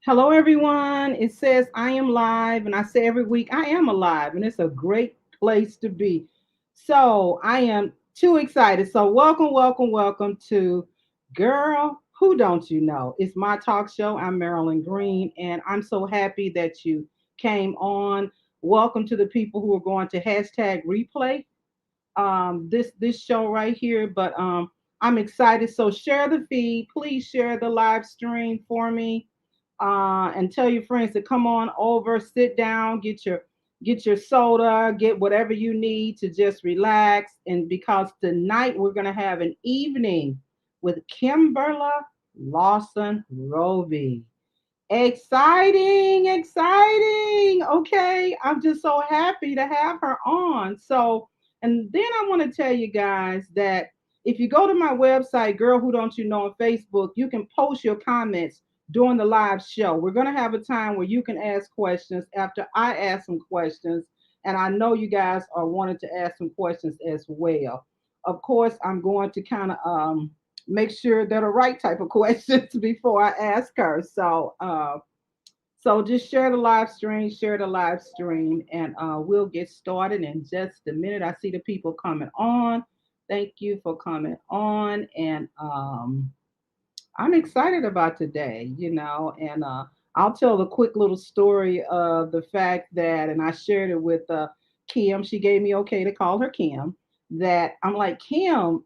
Hello, everyone. It says I am live, and I say every week I am alive, and it's a great place to be. So I am too excited. So welcome, welcome, welcome to Girl, Who Don't You Know? It's my talk show. I'm Marilyn Green, and I'm so happy that you came on. Welcome to the people who are going to hashtag replay this show right here. But I'm excited. So share the feed. Please share the live stream for me, and tell your friends to come on over, sit down, get your soda, get whatever you need to just relax. And because tonight we're gonna have an evening with Kimberla Lawson Roby. Exciting, exciting. Okay, I'm just so happy to have her on. So, and then I want to tell you guys that if you go to my website, Girl Who Don't You Know, on Facebook, you can post your comments during the live show. We're going to have a time where you can ask questions after I ask some questions. And I know you guys are wanting to ask some questions as well. Of course, I'm going to kind of make sure they're the right type of questions before I ask her. So just share the live stream, and we'll get started in just a minute. I see the people coming on. Thank you for coming on, and I'm excited about today. And I'll tell a quick little story of the fact that, and I shared it with Kim. She gave me okay to call her Kim. That I'm like, Kim,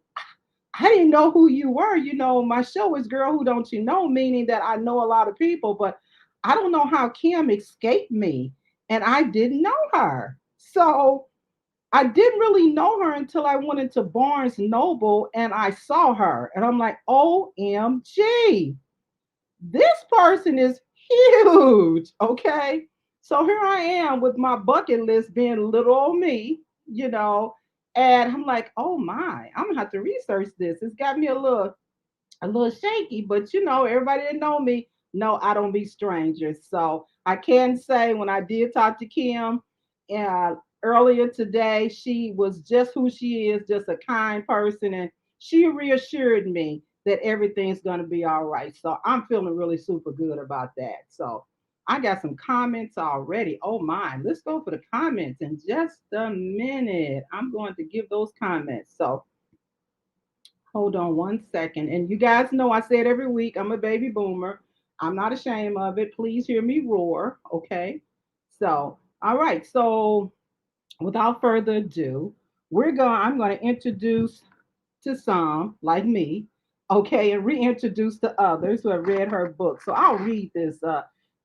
I didn't know who you were. My show is Girl Who Don't You Know, meaning that I know a lot of people, but I don't know how Kim escaped me and I didn't know her. So I didn't really know her until I went into Barnes Noble and I saw her. And I'm like, OMG, this person is huge. Okay. So here I am with my bucket list being little old me, you know, and I'm like, oh my, I'm gonna have to research this. It's got me a little shaky, but everybody that know me know I don't be strangers. So I can say when I did talk to Kim uh, earlier today, she was just who she is, just a kind person, and she reassured me that everything's gonna be all right. So I'm feeling really super good about that. So I got some comments already. Oh my, let's go for the comments in just a minute. I'm going to give those comments. So hold on one second. And you guys know I say it every week. I'm a baby boomer. I'm not ashamed of it. Please hear me roar. Okay. So, all right. So, without further ado, I'm going to introduce to some, like me, okay, and reintroduce to others who have read her book. So, I'll read this.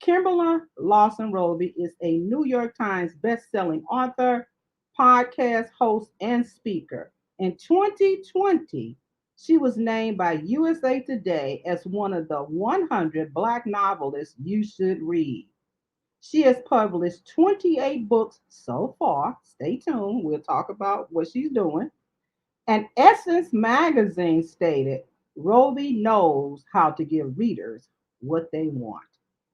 Kimberla Lawson Roby is a New York Times bestselling author, podcast host, and speaker. In 2020, she was named by USA Today as one of the 100 Black novelists you should read. She has published 28 books so far. Stay tuned. We'll talk about what she's doing. And Essence Magazine stated, Roby knows how to give readers what they want.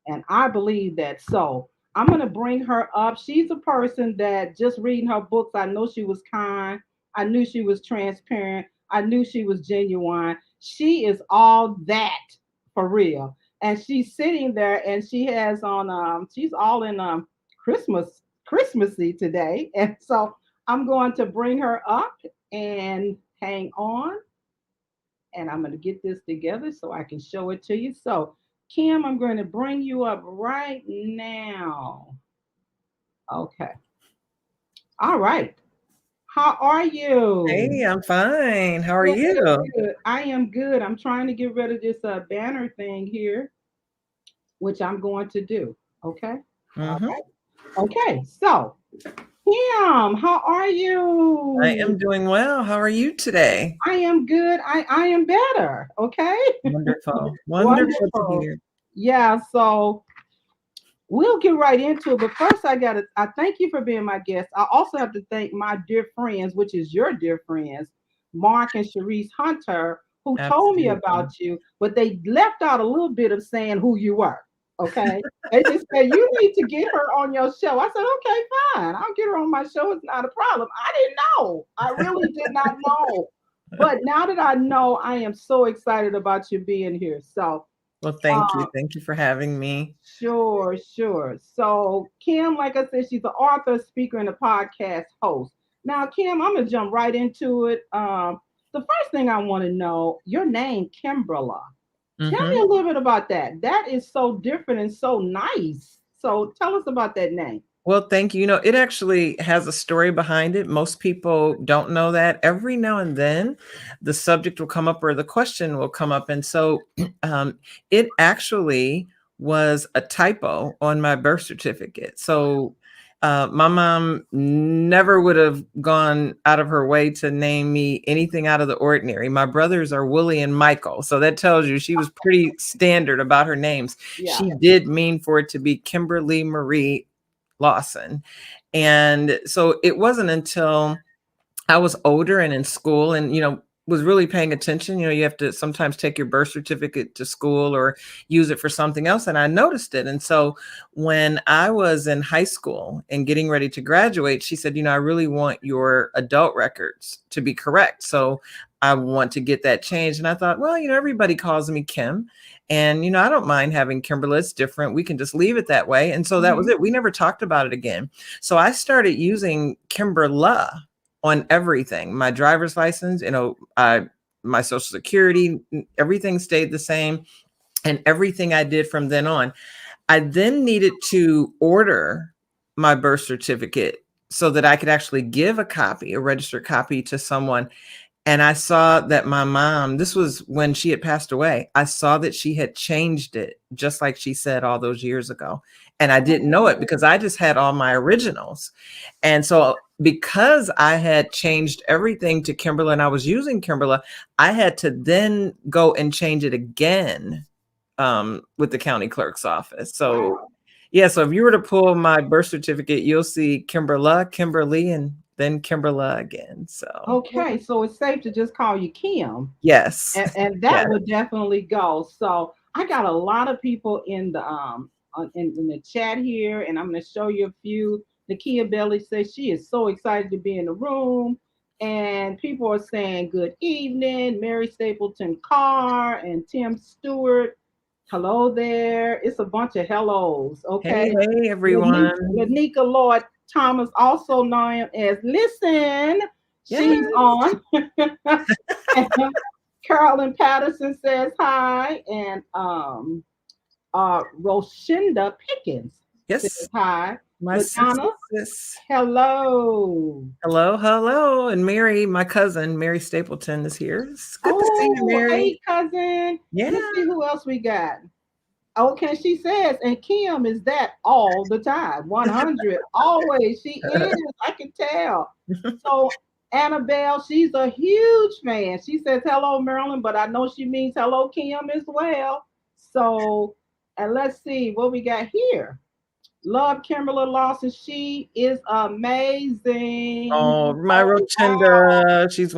And I believe that. So I'm going to bring her up. She's a person that just reading her books, I know she was kind. I knew she was transparent. I knew she was genuine. She is all that for real. And she's sitting there and she has on, she's all in Christmassy today. And so I'm going to bring her up and hang on. And I'm going to get this together so I can show it to you. So, Kim, I'm going to bring you up right now. Okay. All right. How are you? Hey, I'm fine. How are Good, you? good. I am good. I'm trying to get rid of this banner thing here, which I'm going to do. Okay. All Mhm. right. Okay. So, Kim, how are I you? am doing well. How are you today? I am good. I am better. Okay. Wonderful. Wonderful to Wonderful. hear. Yeah, so we'll get right into it. But first, I thank you for being my guest. I also have to thank my dear friends, which is your dear friends, Mark and Sharice Hunter, who told me Absolutely. about you, but they left out a little bit of saying who you were. Okay. They just said, you need to get her on your show. I said, okay, fine. I'll get her on my show. It's not a problem. I didn't know. I really did not know. But now that I know, I am so excited about you being here. So, Well, thank you. Thank you for having me. Sure, sure. So, Kim, like I said, she's an author, speaker, and a podcast host. Now, Kim, I'm gonna jump right into it. The first thing I want to know, your name, Kimberla. Tell me Hmm. a little bit about that. That is so different and so nice. So, tell us about that name. Well, thank you. It actually has a story behind it. Most people don't know that. Every now and then, the subject will come up or the question will come up. And so it actually was a typo on my birth certificate. So my mom never would have gone out of her way to name me anything out of the ordinary. My brothers are Willie and Michael. So that tells you she was pretty standard about her names. Yeah. She did mean for it to be Kimberly Marie Lawson. And so it wasn't until I was older and in school and, was really paying attention. You have to sometimes take your birth certificate to school or use it for something else. And I noticed it. And so when I was in high school and getting ready to graduate, she said, I really want your adult records to be correct. So I want to get that changed. And I thought, well, everybody calls me Kim. And, I don't mind having Kimberly. It's different. We can just leave it that way. And so that was Mhm. it. We never talked about it again. So I started using Kimberla on everything. My driver's license, my social security, everything stayed the same. And everything I did from then on. I then needed to order my birth certificate so that I could actually give a registered copy to someone. And I saw that my mom, this was when she had passed away, I saw that she had changed it just like she said all those years ago. And I didn't know it because I just had all my originals. And so because I had changed everything to Kimberla and I was using Kimberla, I had to then go and change it again with the county clerk's office. So Wow. yeah, so if you were to pull my birth certificate, you'll see Kimberla, Kimberly, and then Kimberla again. So Okay, so it's safe to just call you Kim. yes. And Yeah. that would definitely go. So I got a lot of people in the in the chat here, and I'm going to show you a few. Nakia Belly says she is so excited to be in the room, and people are saying good evening. Mary Stapleton Carr and Tim Stewart. Hello there. It's a bunch of hellos. Okay. Hey, hey, everyone. Lanika Lloyd Thomas, also known as Listen. She's Yes. on. Carolyn Patterson says hi, and Roshinda Pickens says Yes. hi. My Ladonna, sis. hello. Hello, hello. And Mary, my cousin, Mary Stapleton is here. It's good to see you, Oh, Mary. hey cousin. Yeah. Let's see who else we got. Okay, she says, and Kim is that all the time, 100, always. She is, I can tell. So, Annabelle, she's a huge fan. She says, hello, Marilyn, but I know she means hello, Kim, as well. So, and let's see what we got here. Love Kimberly Lawson. She is amazing. Oh, my Oh, wow. Rochinda. She's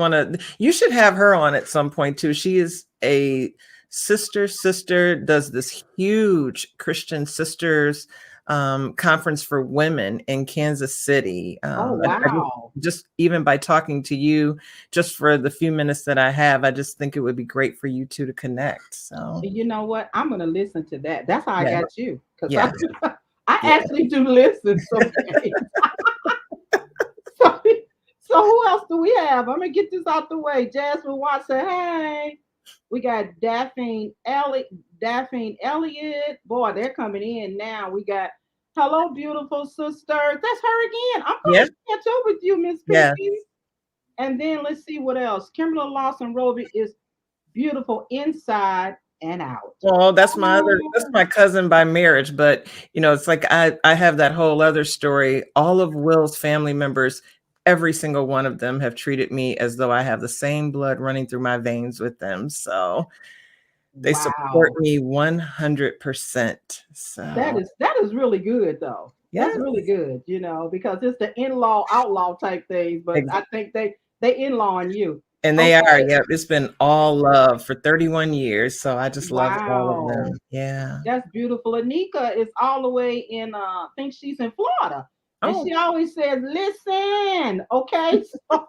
you should have her on at some point too. She is a sister, does this huge Christian sisters conference for women in Kansas City. Oh, I wow. just even by talking to you, just for the few minutes that I have, I just think it would be great for you two to connect. So You know what? I'm going to listen to that. That's how I yeah, got you. Because yeah, I yeah. actually do listen sometimes. so, so who else do we have? I'm gonna get this out the way. Jasmine Watson, hey. We got Daphne Elliott. Boy, they're coming in now. We got hello, beautiful sister. That's her again. I'm Yeah. gonna catch up with you, Miss Yeah. Pinky. And then let's see what else. Kimberla Lawson Roby is beautiful inside and out. Well, that's Oh, my cousin by marriage, but it's like I have that whole other story. All of Will's family members, every single one of them have treated me as though I have the same blood running through my veins with them. So they support wow. me 100%. So That is really good though. That's yeah, really good, because it's the in-law outlaw type things, but ex- I think they in-law on you. and they are, Okay. yeah, it's been all love for 31 years. So I just love all of Wow. them. Yeah. That's beautiful. Anika is all the way in I think she's in Florida. And Oh, she always says, listen, okay. So,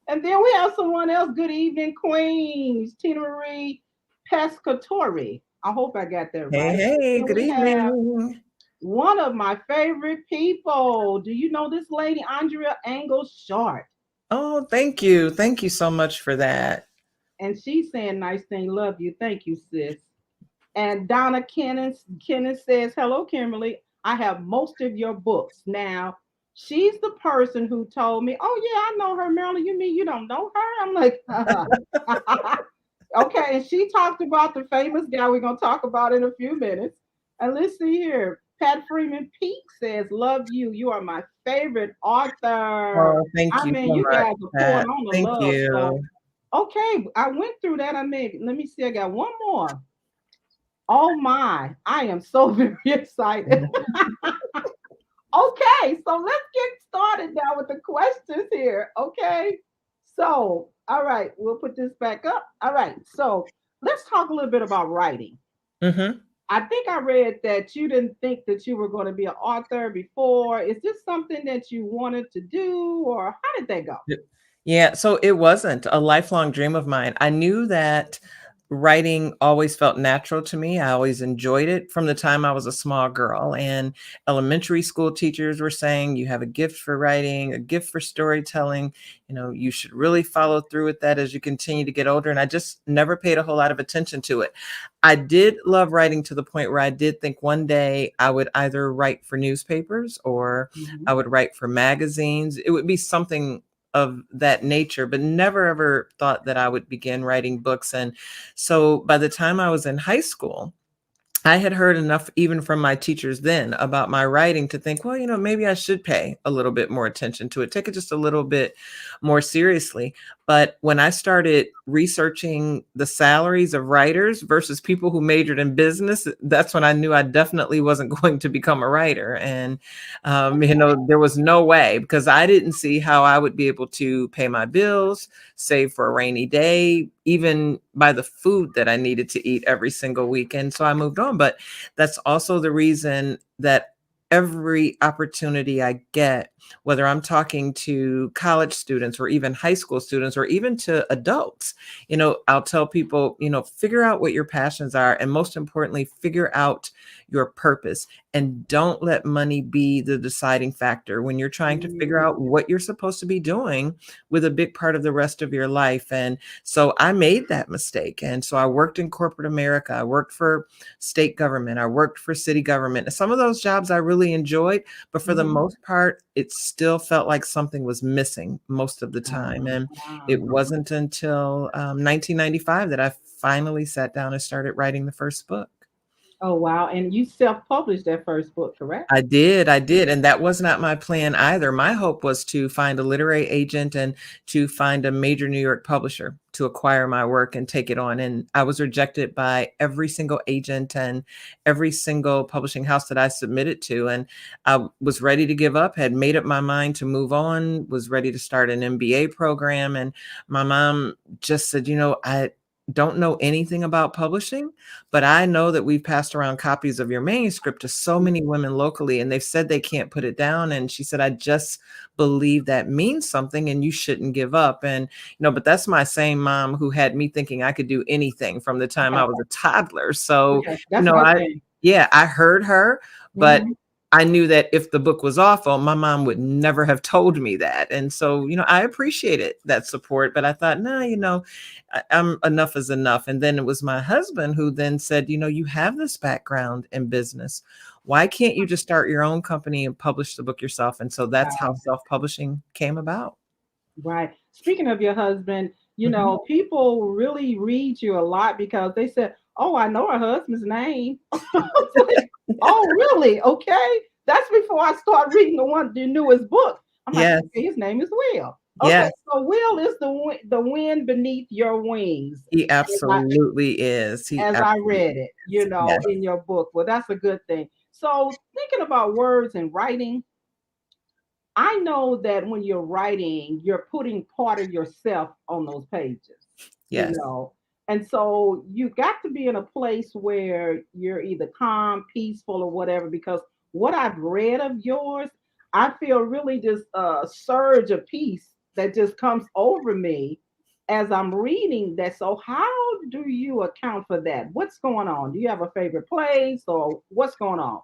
and then we have someone else. Good evening, Queens. Tina Marie Pescatori. I hope I got that Hey, right. hey, And good we have evening. one of my favorite people. Do you know this lady, Andrea Angle Short? Oh, thank you. Thank you so much for that. And she's saying nice thing. Love you. Thank you, sis. And Donna Kenneth says, hello, Kimberly. I have most of your books. Now, she's the person who told me, oh, yeah, I know her, Marilyn. You mean you don't know her? I'm like, okay. And she talked about the famous guy we're going to talk about in a few minutes. And let's see here. Pat Freeman Peak says, love you. You are my favorite author. Oh, thank I you mean, so you much, guys are pouring Pat. on the Thank love. So, you. okay, I went through that. I made, let me see, I got one more. Oh my, I am so very excited. Okay, so let's get started now with the questions here. Okay, so all right, we'll put this back up. All right, so let's talk a little bit about writing. Hmm. I think I read that you didn't think that you were going to be an author before. Is this something that you wanted to do, or how did that go? Yeah, so it wasn't a lifelong dream of mine. I knew that writing always felt natural to me. I always enjoyed it from the time I was a small girl. And elementary school teachers were saying, you have a gift for writing, a gift for storytelling. You should really follow through with that as you continue to get older. And I just never paid a whole lot of attention to it. I did love writing to the point where I did think one day I would either write for newspapers or Mhm. I would write for magazines. It would be something of that nature, but never ever thought that I would begin writing books. And so by the time I was in high school, I had heard enough, even from my teachers then, about my writing to think, well, maybe I should pay a little bit more attention to it, take it just a little bit more seriously. But when I started researching the salaries of writers versus people who majored in business, that's when I knew I definitely wasn't going to become a writer. And, there was no way, because I didn't see how I would be able to pay my bills, save for a rainy day, even buy the food that I needed to eat every single weekend. So I moved on. But that's also the reason that every opportunity I get, whether I'm talking to college students or even high school students or even to adults, I'll tell people, figure out what your passions are. And most importantly, figure out your purpose, and don't let money be the deciding factor when you're trying to figure out Mm, what you're supposed to be doing with a big part of the rest of your life. And so I made that mistake. And so I worked in corporate America. I worked for state government. I worked for city government. Some of those jobs I really enjoyed, but for the mhm. most part, it still felt like something was missing most of the time. And it Ah. wasn't until 1995 that I finally sat down and started writing the first book. Oh wow! And you self-published that first book, correct? I did. And that was not my plan either. My hope was to find a literary agent and to find a major New York publisher to acquire my work and take it on. And I was rejected by every single agent and every single publishing house that I submitted to. And I was ready to give up, had made up my mind to move on, was ready to start an MBA program. And my mom just said, I don't know anything about publishing, but I know that we've passed around copies of your manuscript to so many women locally, and they've said they can't put it down. And she said, I just believe that means something and you shouldn't give up. And, but that's my same mom who had me thinking I could do anything from the time Okay, I was a toddler. So, okay, that's a good I, thing. yeah, I heard her, but Mhm. I knew that if the book was awful, my mom would never have told me that. And so, I appreciated that support, but I thought, nah, I'm enough is enough. And then it was my husband who then said, you have this background in business. Why can't you just start your own company and publish the book yourself? And so that's how Wow. self-publishing came about. Right. Speaking of your husband, Mhm. people really read you a lot because they said, "Oh, I know her husband's name." It's like, "Oh, really? Okay." That's before I start reading the newest book. I'm like, Yes, "Okay, his name is Will." Okay, yes, so Will is the wind beneath your wings. he As I, absolutely is. He as I read absolutely it, is. Yes. in your book. Well, that's a good thing. So, thinking about words and writing, I know that when you're writing, you're putting part of yourself on those pages, you Yes. know. And so you got to be in a place where you're either calm, peaceful, or whatever, because what I've read of yours, I feel really just a surge of peace that just comes over me. as I'm reading that, so how do you account for that? What's going on? Do you have a favorite place or what's going on?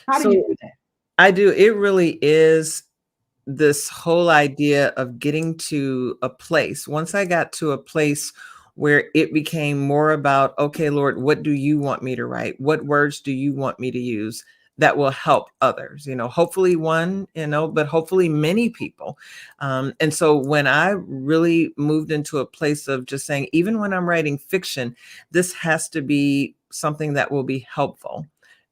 How do you So do that? I do. It really is this whole idea of getting to a place. Once I got to a place where it became more about, okay, Lord, what do you want me to write? What words do you want me to use that will help others? Hopefully one, but hopefully many people. And so when I really moved into a place of just saying, even when I'm writing fiction, this has to be something that will be helpful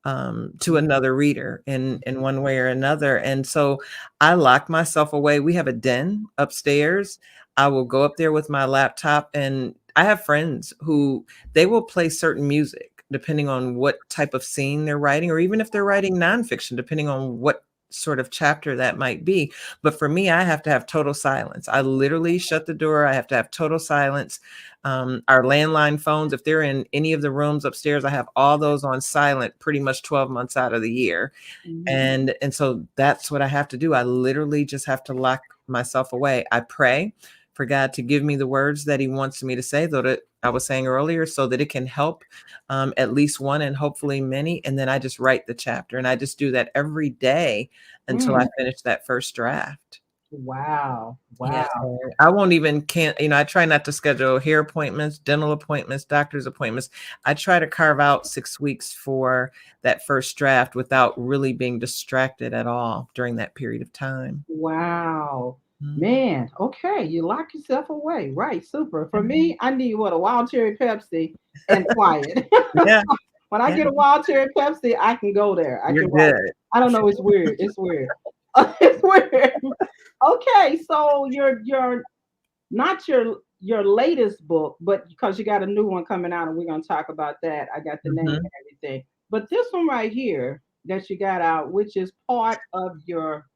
to another reader in one way or another. And so I lock myself away. We have a den upstairs. I will go up there with my laptop, and I have friends who they will play certain music depending on what type of scene they're writing, or even if they're writing nonfiction, depending on what sort of chapter that might be. But for me, I have to have total silence. I literally shut the door. I have to have total silence. Our landline phones, if they're in any of the rooms upstairs, I have all those on silent pretty much 12 months out of the year. Mhm. And so that's what I have to do. I literally just have to lock myself away. I pray for God to give me the words that he wants me to say, though that I was saying earlier, so that it can help at least one and hopefully many. And then I just write the chapter, and I just do that every day until I Mm. finish that first draft. Wow. Yeah, Wow. so I won't even can't, I try not to schedule hair appointments, dental appointments, doctor's appointments. I try to carve out 6 weeks for that first draft without really being distracted at all during that period of time. Wow. Mhm. Man, okay. You lock yourself away. Right. Super. For me, I need what, a wild cherry Pepsi and quiet. Yeah, When I yeah, get a wild cherry Pepsi, I can go there. I you're can write. good. I don't know. It's weird. It's weird. It's weird. Okay, so your not your latest book, but because you got a new one coming out, and we're gonna talk about that. I got the name and Mhm, everything. But this one right here that you got out, which is part of your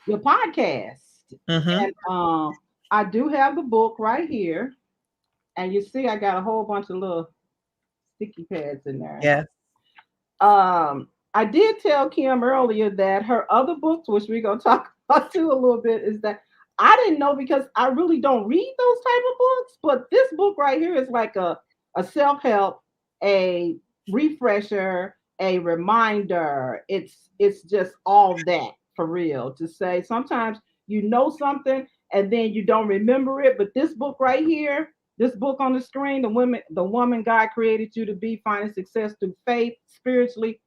podcast, mhm. and I do have the book right here, and you see I got a whole bunch of little sticky pads in there. Yeah. I did tell Kim earlier that her other books, which we're gonna talk about too a little bit, is that I didn't know because I really don't read those type of books. But this book right here is like a self help, a refresher, a reminder. It's just all that for real to say. Sometimes you know something and then you don't remember it. But this book right here, this book on the screen, the woman God created you to be, finding success through faith, spiritually,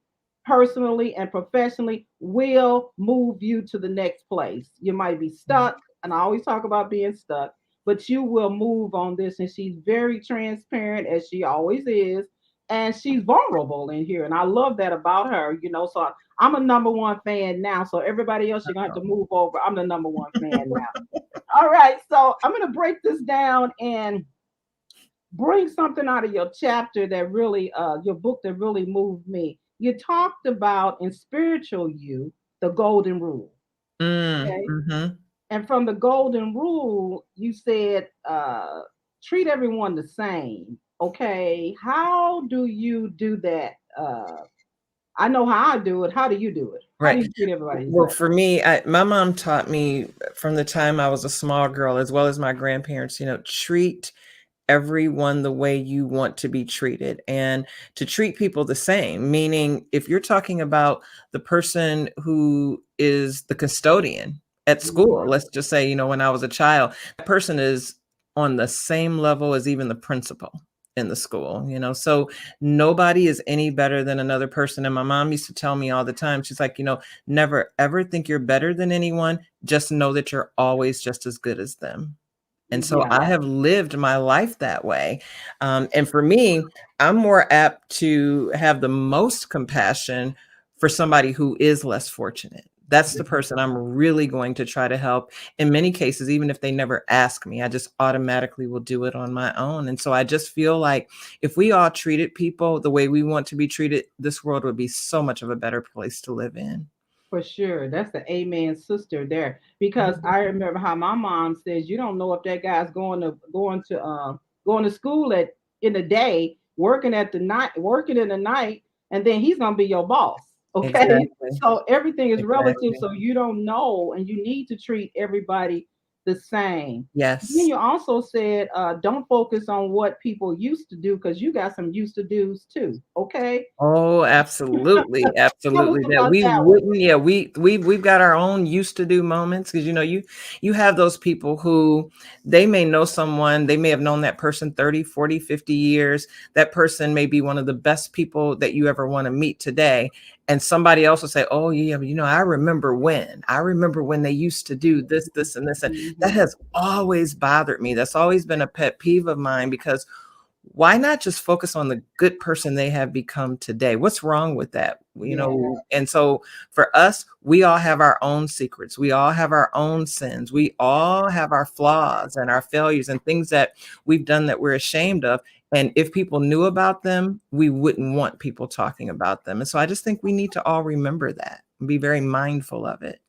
personally, and professionally, will move you to the next place. You might be stuck, and I always talk about being stuck, but you will move on this. And she's very transparent, as she always is, and she's vulnerable in here. And I love that about her, So I'm a number one fan now. So everybody else, you're gonna have to move over. I'm the number one fan now. All right, so I'm gonna break this down and bring something out of your chapter that really, your book that really moved me. You talked about in spiritual you the golden rule. Okay. Mhm. And from the golden rule, you said, treat everyone the same. Okay. How do you do that? I know how I do it. How do you do it? How do Right. you treat everybody the Well, same? for me, my mom taught me from the time I was a small girl, as well as my grandparents, treat everyone the way you want to be treated, and to treat people the same. Meaning, if you're talking about the person who is the custodian at Mhm. school, let's just say, when I was a child, that person is on the same level as even the principal in the school, so nobody is any better than another person. And my mom used to tell me all the time, she's like, never ever think you're better than anyone, just know that you're always just as good as them. And so Yeah, I have lived my life that way. And for me, I'm more apt to have the most compassion for somebody who is less fortunate. That's the person I'm really going to try to help. In many cases, even if they never ask me, I just automatically will do it on my own. And so I just feel like if we all treated people the way we want to be treated, this world would be so much of a better place to live in. for sure. That's the amen sister there. Because Mhm. I remember how my mom says you don't know if that guy's going to school at in the day, working at the night, working in the night, and then he's gonna be your boss. Okay. Exactly. So everything is relative. Exactly. So you don't know, and you need to treat everybody the same. Then Yes. you also said, don't focus on what people used to do because you got some used to do's too. Okay. Oh, absolutely, Tell us absolutely. That about we that one. wouldn't, yeah, we've got our own used to do moments because you have those people who they may know someone, they may have known that person 30, 40, 50 years. That person may be one of the best people that you ever want to meet today. And somebody else will say, oh, yeah, but I remember when they used to do this, this, and this. And that Mhm. has always bothered me. That's always been a pet peeve of mine because why not just focus on the good person they have become today? What's wrong with that? Yeah, And so for us, we all have our own secrets. We all have our own sins. We all have our flaws and our failures and things that we've done that we're ashamed of. And if people knew about them, we wouldn't want people talking about them. And so I just think we need to all remember that and be very mindful of it.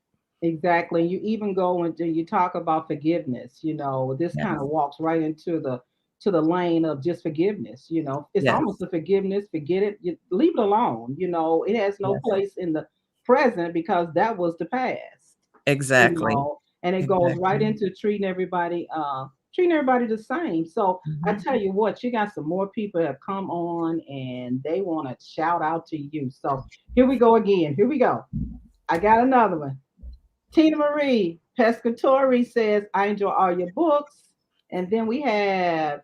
exactly. You even go into you talk about forgiveness. This kind Yes. of walks right into the lane of just forgiveness. It's almost Yes. a forgiveness. Forget it. You leave it alone. It has no Yes. place in the present because that was the past. Exactly. And it goes right Exactly. into treating everybody the same. So I Mhm. tell you what, you got some more people have come on and they want to shout out to you. So here we go again. Here we go. I got another one. Tina Marie Pescatori says, I enjoy all your books. And then we have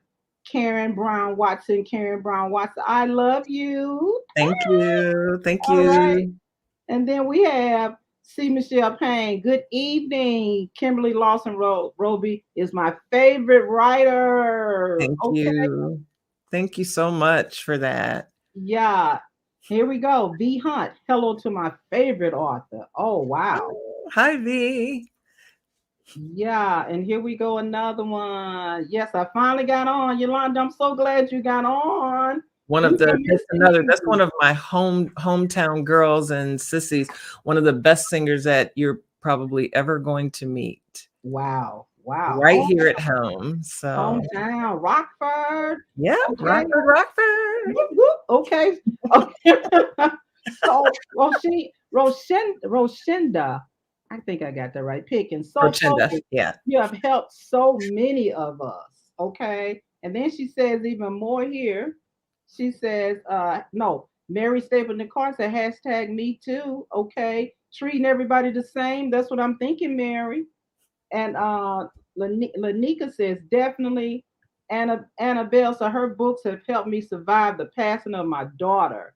Karen Brown Watson. Karen Brown Watson, I love you. Thank you. Thank All right. you. And then we have C. Michelle Payne. Good evening. Kimberly Lawson Roby is my favorite writer. Thank Okay. you. Thank you so much for that. Yeah. Here we go. V. Hunt. Hello to my favorite author. Oh, wow. Oh, hi, V. Yeah, and here we go, another one. Yes, I finally got on. Yolanda, I'm so glad you got on. We've been missing That's you. one of my hometown girls and sissies, one of the best singers that you're probably ever going to meet Wow, wow. right Oh, here at home. So, hometown, Rockford. yeah, Okay, Rockford, Rockford. whoop, whoop. Okay. Okay. So Roshinda, I think I got that right. Picking so Rochinda. focused. Yeah. You have helped so many of us. Okay. And then she says even more here. She says, no, Mary Stapleton Carr said hashtag me too. Okay. Treating everybody the same. That's what I'm thinking, Mary. And Lanika says, definitely Annabelle. So her books have helped me survive the passing of my daughter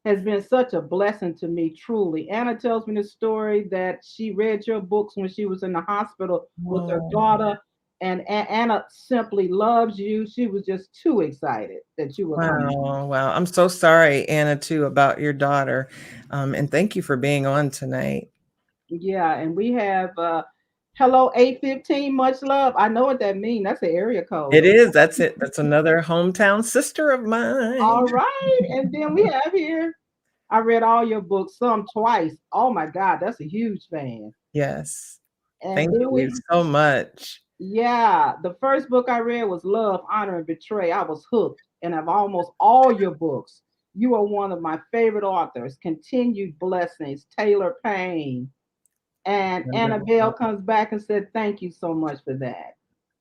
has been such a blessing to me, truly. Anna tells me the story that she read your books when she was in the hospital with her Oh, daughter, and Anna simply loves you. She was just too excited that you were coming. wow. Wow. I'm so sorry, Anna, too, about your daughter. And thank you for being on tonight. Yeah, and we have hello 815, much love. I know what that means. That's an area code. It is. That's it. That's another hometown sister of mine. All right, and then we have here. I read all your books, some twice. Oh my God, that's a huge fan. Yes. And Thank then you we so much. Yeah, the first book I read was Love, Honor, and Betray. I was hooked, and of almost all your books, you are one of my favorite authors. Continued blessings, Taylor Payne. And Annabelle Wonderful. comes back and said, thank you so much for that.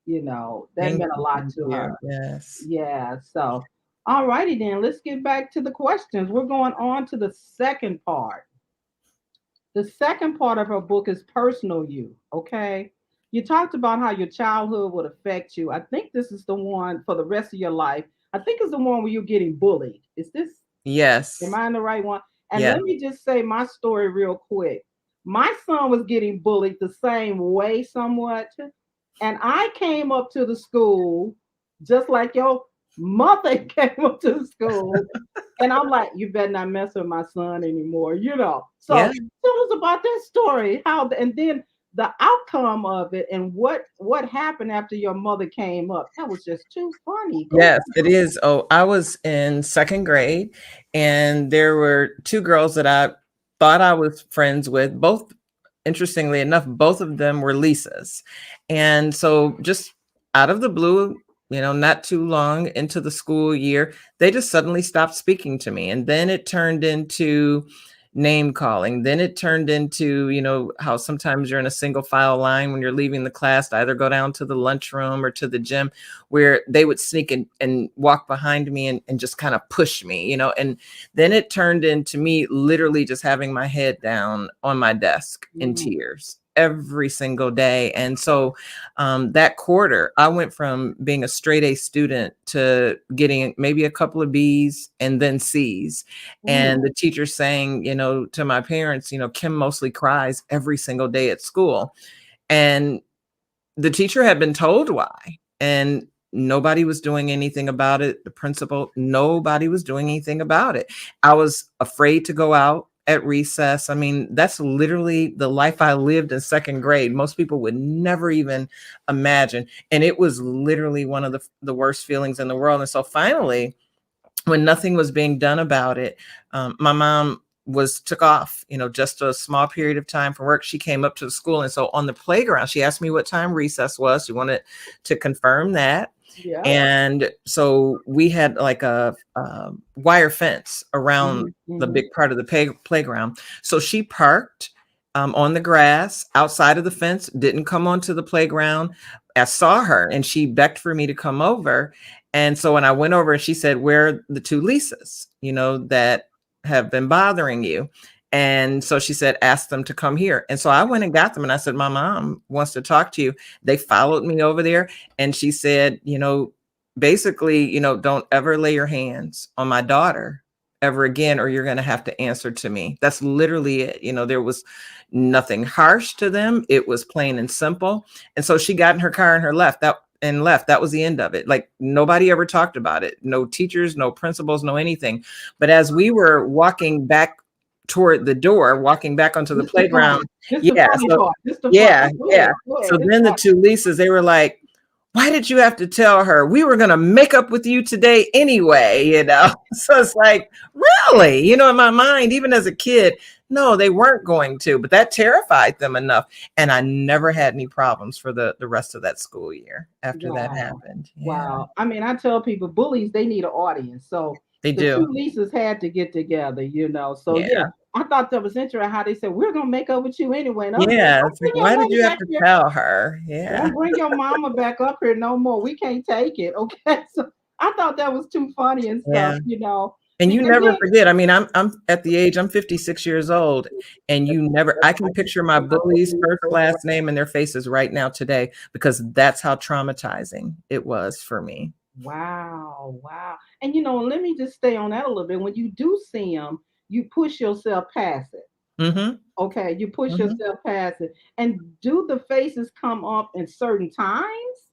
That Thank meant a you. lot Thank to her. you. Yes. Yeah, so all righty then, let's get back to the questions. We're going on to the second part. The second part of her book is personal you, okay? You talked about how your childhood would affect you. I think this is the one for the rest of your life. I think it's the one where you're getting bullied. Is this, am Yes. I in the right one? And Yes. let me just say my story real quick. My son was getting bullied the same way somewhat. And I came up to the school just like your mother came up to the school. And I'm like, you better not mess with my son anymore. So Yeah. tell us about that story. And then the outcome of it and what happened after your mother came up. That was just too funny. Go Yes, it is. Oh, I was in second grade, and there were two girls that I thought I was friends with. Both, interestingly enough, both of them were Lisas. And so, just out of the blue, not too long into the school year, they just suddenly stopped speaking to me. And then it turned into, name calling. Then it turned into, how sometimes you're in a single file line when you're leaving the class to either go down to the lunchroom or to the gym, where they would sneak and walk behind me and just kind of push me, and then it turned into me literally just having my head down on my desk in Mm. tears every single day. And so that quarter, I went from being a straight A student to getting maybe a couple of B's and then C's. Mm. And the teacher saying, to my parents, Kim mostly cries every single day at school. And the teacher had been told why. And nobody was doing anything about it. The principal, nobody was doing anything about it. I was afraid to go out at recess. I mean, that's literally the life I lived in second grade. Most people would never even imagine. And it was literally one of the worst feelings in the world. And so finally, when nothing was being done about it, my mom took off, just a small period of time from work. She came up to the school. And so on the playground, she asked me what time recess was. She wanted to confirm that. Yeah. And so we had like a wire fence around the Mm-hmm. big part of the playground. So she parked on the grass outside of the fence, didn't come onto the playground. I saw her and she begged for me to come over. And so when I went over, she said, "Where are the two Lisas, that have been bothering you?" And so she said, "Ask them to come here." And so I went and got them. And I said, "My mom wants to talk to you." They followed me over there. And she said, basically, don't ever lay your hands on my daughter ever again, or you're going to have to answer to me. That's literally it. There was nothing harsh to them. It was plain and simple. And so she got in her car and left. That was the end of it. Like nobody ever talked about it. No teachers, no principals, no anything. But as we were walking back toward the door, walking back onto the This the funny. playground, This the yeah. funny So part. This the funny. yeah, Go ahead. yeah. Go So ahead. It's then the funny. two Lisas, they were like, "Why did you have to tell her? We were going to make up with you today anyway," So it's like, really, in my mind, even as a kid, no, they weren't going to, but that terrified them enough. And I never had any problems for the rest of that school year after that Wow. happened. Yeah, Wow. I mean, I tell people bullies, they need an audience. So they the do. two Lisas had to get together. So yeah, Yeah. I thought that was interesting how they said, we're gonna make up with you anyway. And I was like, Yeah. don't It's like, bring your why did mama you have back to here. tell her? Yeah. Don't bring your mama back up here no more. We can't take it. Okay. So I thought that was too funny and stuff, Yeah. And you because never then forget. I mean, I'm at the age, I'm 56 years old, and I can picture my bully's first last name and their faces right now today, because that's how traumatizing it was for me. wow, wow. And let me just stay on that a little bit. When you do see them, you push yourself past it. Hmm. Okay, you push Hmm. yourself past it. And do the faces come up in certain times,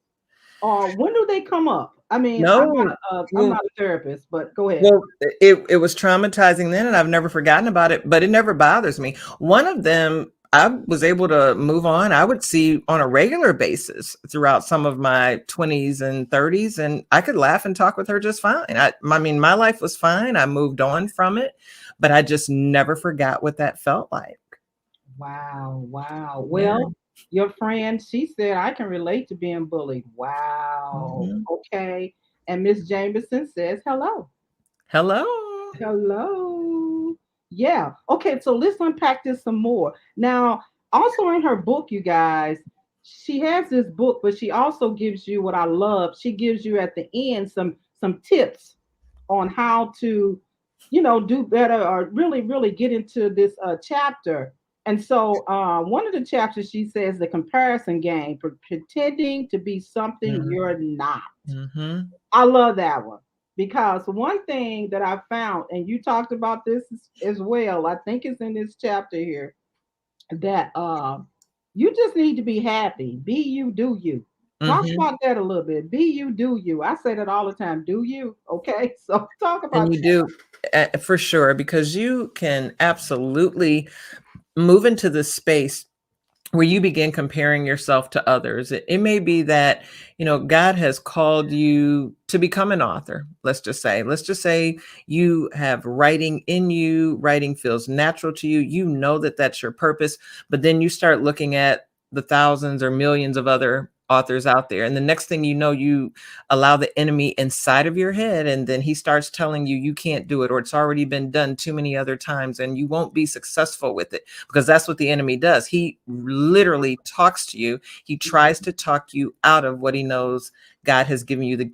or when do they come up? I mean, No. I'm Well, not a therapist, but go ahead. Well, it was traumatizing then, and I've never forgotten about it, but it never bothers me. One of them, I was able to move on. I would see on a regular basis throughout some of my 20s and 30s, and I could laugh and talk with her just fine. I mean, my life was fine. I moved on from it, but I just never forgot what that felt like. Wow, wow. Yeah. Well, your friend, she said I can relate to being bullied. Wow. Mhm. Okay. And Miss Jameson says hello. Hello. Hello. Yeah. Okay. So let's unpack this some more. Now, also in her book, you guys, she has this book, but she also gives you what I love. She gives you at the end some tips on how to, do better or really, really get into this chapter. And so, one of the chapters she says the comparison game, pretending to be something you're not. Mm-hmm. I love that one because one thing that I found, and you talked about this as well, I think it's in this chapter here, that you just need to be happy. Be you, do you. Talk Mm-hmm. about that a little bit. Be you, do you. I say that all the time. Do you? Okay. So talk about And you do, for sure, because you can absolutely move into this space where you begin comparing yourself to others. It may be that, God has called you to become an author. Let's just say you have writing in you, writing feels natural to you. You know that that's your purpose, but then you start looking at the thousands or millions of other authors out there. And the next thing you know, you allow the enemy inside of your head, and then he starts telling you you can't do it, or it's already been done too many other times and you won't be successful with it, because that's what the enemy does. He literally talks to you. He tries to talk you out of what he knows God has given you the